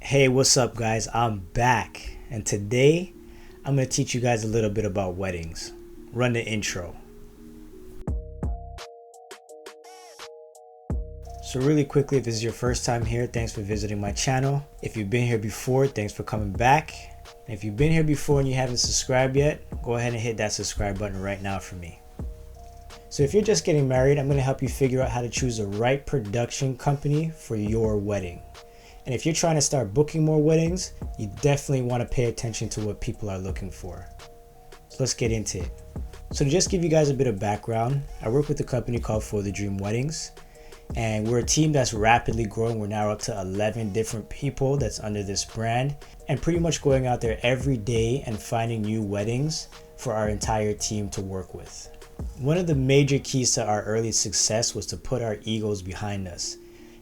Hey, what's up, guys? I'm back, and today I'm going to teach you guys a little bit about weddings. Run the intro. So really quickly, if this is your first time here, thanks for visiting my channel. If you've been here before, thanks for coming back. And if you've been here before and you haven't subscribed yet, go ahead and hit that subscribe button right now for me. So if you're just getting married, I'm going to help you figure out how to choose the right production company for your wedding. And if you're trying to start booking more weddings, you definitely want to pay attention to what people are looking for. So let's get into it. So to just give you guys a bit of background, I work with a company called For the Dream Weddings, and we're a team that's rapidly growing. We're now up to 11 different people that's under this brand, and pretty much going out there every day and finding new weddings for our entire team to work with. One of the major keys to our early success was to put our egos behind us.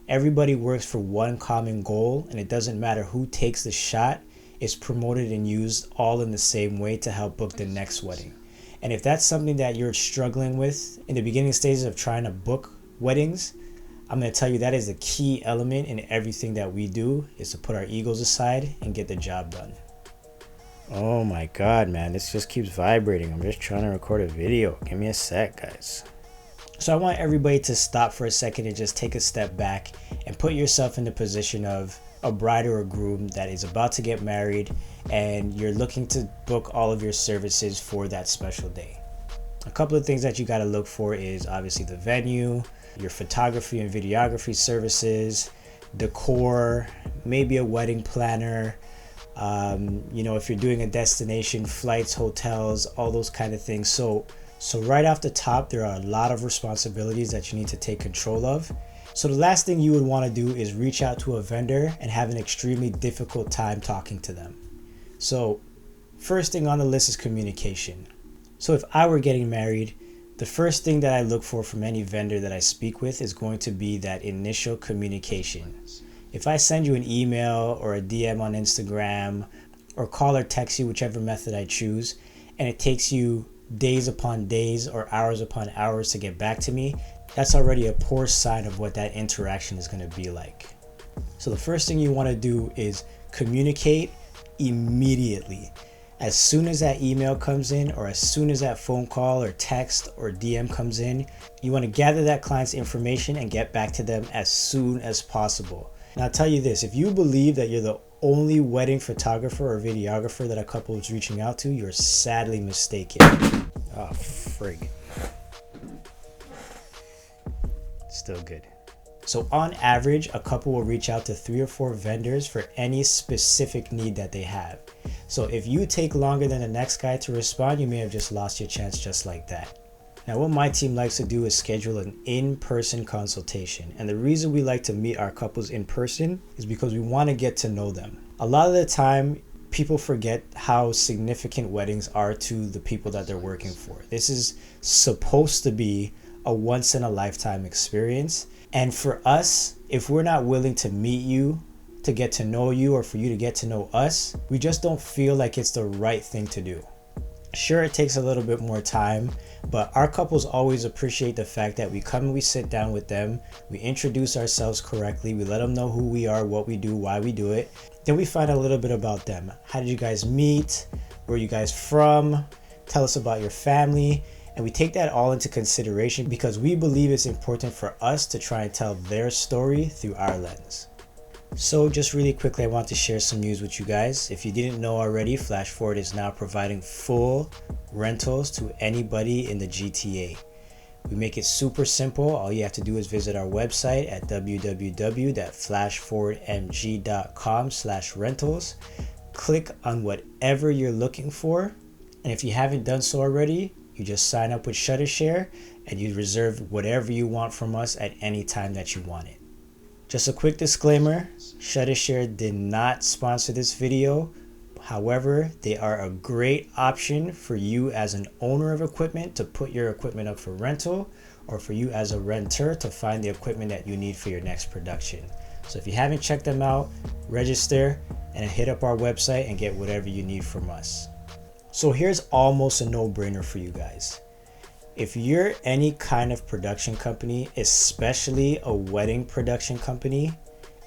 Everybody works for one common goal, and it doesn't matter who takes the shot. It's promoted and used all in the same way to help book the next wedding. And if that's something that you're struggling with in the beginning stages of trying to book weddings, I'm going to tell you that is a key element in everything that we do, is to put our egos aside and get the job done. Oh my god, man, this just keeps vibrating. I'm just trying to record a video. Give me a sec, guys. So I want everybody to stop for a second and just take a step back and put yourself in the position of a bride or a groom that is about to get married, and you're looking to book all of your services for that special day. A couple of things that you got to look for is obviously the venue, your photography and videography services, decor, maybe a wedding planner, if you're doing a destination, flights, hotels, all those kind of things. So right off the top, there are a lot of responsibilities that you need to take control of. So the last thing you would want to do is reach out to a vendor and have an extremely difficult time talking to them. So first thing on the list is communication. So if I were getting married, the first thing that I look for from any vendor that I speak with is going to be that initial communication. If I send you an email or a DM on Instagram or call or text you, whichever method I choose, and it takes you days upon days or hours upon hours to get back to me, that's already a poor sign of what that interaction is going to be like. So the first thing you want to do is communicate immediately. As soon as that email comes in, or as soon as that phone call or text or DM comes in, you want to gather that client's information and get back to them as soon as possible. Now I'll tell you this, if you believe that you're the only wedding photographer or videographer that a couple is reaching out to, you're sadly mistaken. Oh, frig. Still good. So on average, a couple will reach out to 3 or 4 vendors for any specific need that they have. So if you take longer than the next guy to respond, you may have just lost your chance just like that. Now what my team likes to do is schedule an in-person consultation. And the reason we like to meet our couples in person is because we want to get to know them. A lot of the time, people forget how significant weddings are to the people that they're working for. This is supposed to be a once-in-a-lifetime experience. And for us, if we're not willing to meet you, to get to know you, or for you to get to know us, we just don't feel like it's the right thing to do. Sure, it takes a little bit more time, but our couples always appreciate the fact that we come and we sit down with them, we introduce ourselves correctly, we let them know who we are, what we do, why we do it. Then we find out a little bit about them. How did you guys meet? Where are you guys from? Tell us about your family. And we take that all into consideration because we believe it's important for us to try and tell their story through our lens. So just really quickly, I want to share some news with you guys. If you didn't know already, Flash Forward is now providing full rentals to anybody in the GTA. We make it super simple. All you have to do is visit our website at www.flashforwardmg.com/rentals. Click on whatever you're looking for. And if you haven't done so already, you just sign up with ShutterShare and you reserve whatever you want from us at any time that you want it. Just a quick disclaimer, ShutterShare did not sponsor this video. However, they are a great option for you as an owner of equipment to put your equipment up for rental, or for you as a renter to find the equipment that you need for your next production. So if you haven't checked them out, register and hit up our website and get whatever you need from us. So here's almost a no-brainer for you guys. If you're any kind of production company, especially a wedding production company,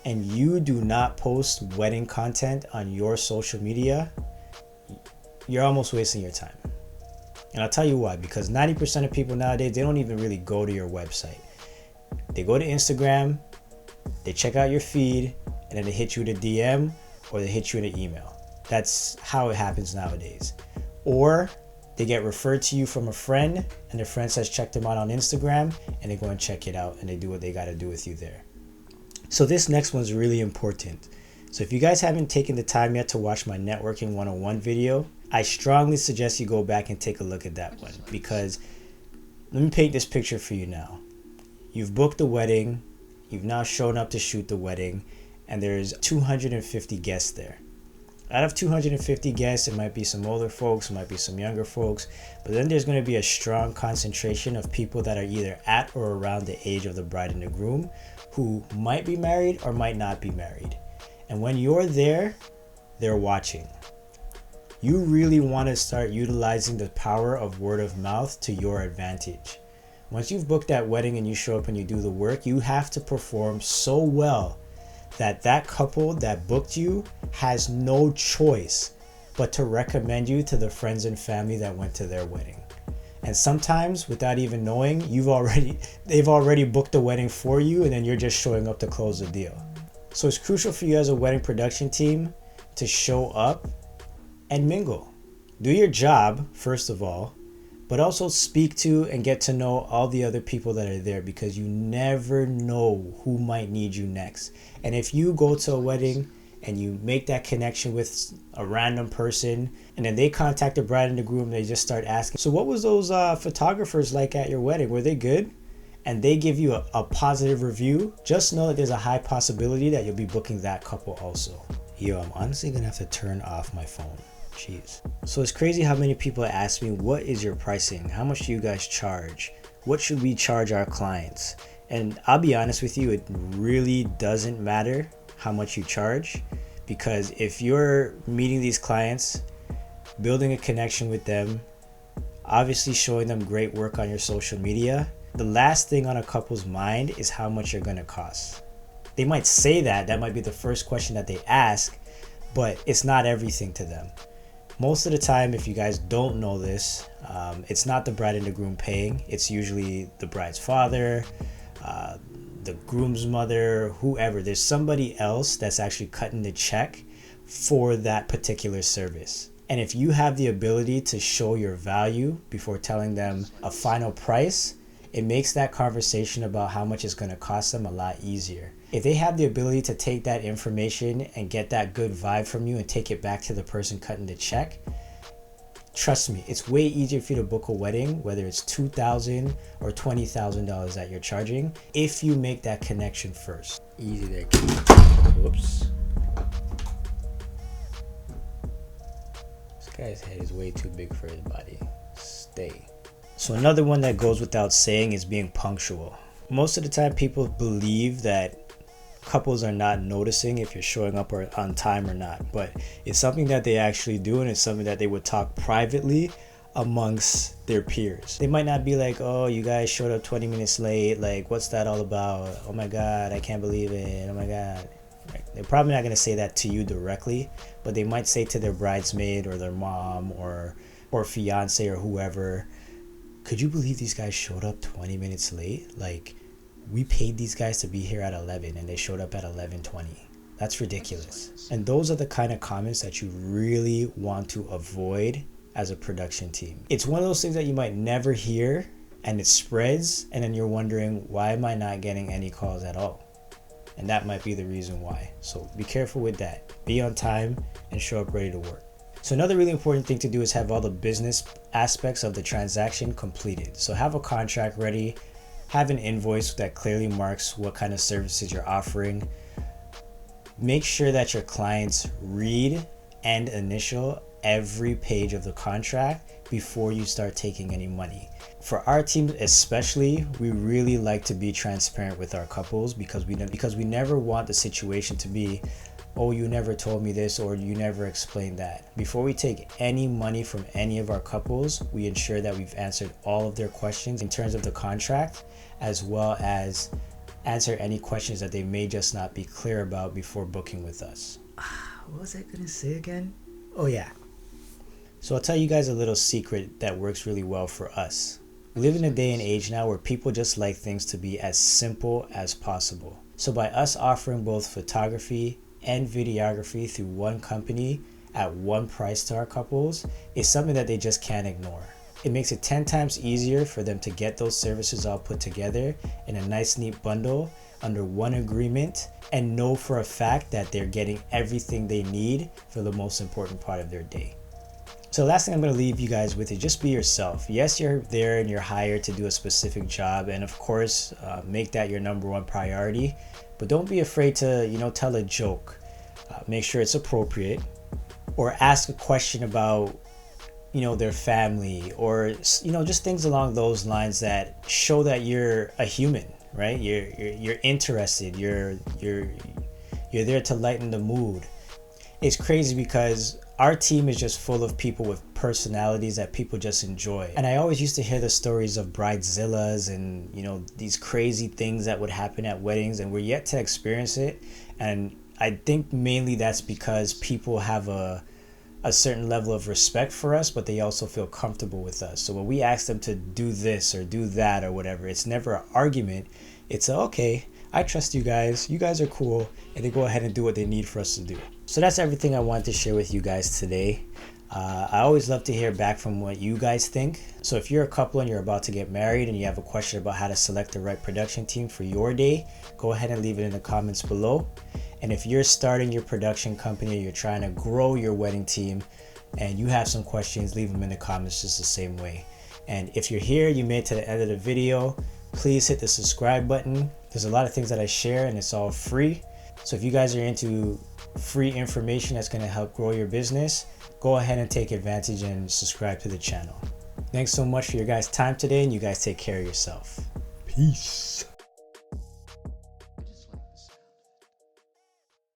and you do not post wedding content on your social media, you're almost wasting your time. And I'll tell you why, because 90% of people nowadays, they don't even really go to your website. They go to Instagram, they check out your feed, and then they hit you with a DM or they hit you in an email. That's how it happens nowadays. Or they get referred to you from a friend, and their friend says check them out on Instagram, and they go and check it out and they do what they got to do with you there. So this next one's really important. So if you guys haven't taken the time yet to watch my networking 101 video, I strongly suggest you go back and take a look at that one, because let me paint this picture for you now. You've booked the wedding, you've now shown up to shoot the wedding, and there's 250 guests there. Out of 250 guests, it might be some older folks, it might be some younger folks, but then there's going to be a strong concentration of people that are either at or around the age of the bride and the groom, who might be married or might not be married. And when you're there, they're watching. You really want to start utilizing the power of word of mouth to your advantage. Once you've booked that wedding and you show up and you do the work, you have to perform so well that that couple that booked you has no choice but to recommend you to the friends and family that went to their wedding. And sometimes, without even knowing, they've already booked the wedding for you, and then you're just showing up to close the deal. So it's crucial for you as a wedding production team to show up and mingle. Do your job, first of all, but also speak to and get to know all the other people that are there, because you never know who might need you next. And if you go to a wedding and you make that connection with a random person, and then they contact the bride and the groom, they just start asking, so what was those photographers like at your wedding? Were they good? And they give you a positive review, just know that there's a high possibility that you'll be booking that couple also. Yo, I'm honestly gonna have to turn off my phone. Jeez. So it's crazy how many people ask me, what is your pricing? How much do you guys charge? What should we charge our clients? And I'll be honest with you, it really doesn't matter how much you charge, because if you're meeting these clients, building a connection with them, obviously showing them great work on your social media, the last thing on a couple's mind is how much you're gonna cost. They might say that might be the first question that they ask, but it's not everything to them. Most of the time, if you guys don't know this, it's not the bride and the groom paying. It's usually the bride's father, the groom's mother, whoever. There's somebody else that's actually cutting the check for that particular service. And if you have the ability to show your value before telling them a final price, it makes that conversation about how much it's going to cost them a lot easier. If they have the ability to take that information and get that good vibe from you and take it back to the person cutting the check, trust me, it's way easier for you to book a wedding, whether it's $2,000 or $20,000 that you're charging, if you make that connection first. Easy there, kid. Whoops. This guy's head is way too big for his body. Stay. So another one that goes without saying is being punctual. Most of the time people believe that couples are not noticing if you're showing up or on time or not, but it's something that they actually do, and it's something that they would talk privately amongst their peers. They might not be like, oh, you guys showed up 20 minutes late, like what's that all about? Oh my god, I can't believe it, oh my god. They're probably not going to say that to you directly, but they might say to their bridesmaid or their mom or fiance or whoever, could you believe these guys showed up 20 minutes late? Like, we paid these guys to be here at 11 and they showed up at 11:20. That's ridiculous. And those are the kind of comments that you really want to avoid as a production team. It's one of those things that you might never hear, and it spreads, and then you're wondering, why am I not getting any calls at all? And that might be the reason why. So be careful with that. Be on time and show up ready to work. So another really important thing to do is have all the business aspects of the transaction completed. So have a contract ready, have an invoice that clearly marks what kind of services you're offering. Make sure that your clients read and initial every page of the contract before you start taking any money. For our team especially, we really like to be transparent with our couples because we never want the situation to be, oh, you never told me this, or you never explained that. Before we take any money from any of our couples, we ensure that we've answered all of their questions in terms of the contract, as well as answer any questions that they may just not be clear about before booking with us. What was I gonna say again? Oh yeah. So I'll tell you guys a little secret that works really well for us. We live in a day and age now where people just like things to be as simple as possible. So by us offering both photography and videography through one company at one price to our couples is something that they just can't ignore. It makes it 10 times easier for them to get those services all put together in a nice neat bundle under one agreement and know for a fact that they're getting everything they need for the most important part of their day. So last thing I'm going to leave you guys with is just be yourself. Yes, you're there and you're hired to do a specific job, and of course make that your number one priority, but don't be afraid to tell a joke. Make sure it's appropriate, or ask a question about their family, or just things along those lines that show that you're a human, right? You're interested, you're there to lighten the mood. It's crazy because our team is just full of people with personalities that people just enjoy. And I always used to hear the stories of bridezillas and these crazy things that would happen at weddings, and we're yet to experience it. And I think mainly that's because people have a certain level of respect for us, but they also feel comfortable with us. So when we ask them to do this or do that or whatever, it's never an argument. It's okay, I trust you guys are cool, and they go ahead and do what they need for us to do. So that's everything I wanted to share with you guys today. I always love to hear back from what you guys think. So if you're a couple and you're about to get married and you have a question about how to select the right production team for your day, go ahead and leave it in the comments below. And if you're starting your production company or you're trying to grow your wedding team and you have some questions, leave them in the comments just the same way. And if you're here, you made it to the end of the video, please hit the subscribe button. There's a lot of things that I share and it's all free. So if you guys are into free information that's going to help grow your business, go ahead and take advantage and subscribe to the channel. Thanks so much for your guys' time today, and you guys take care of yourself. Peace.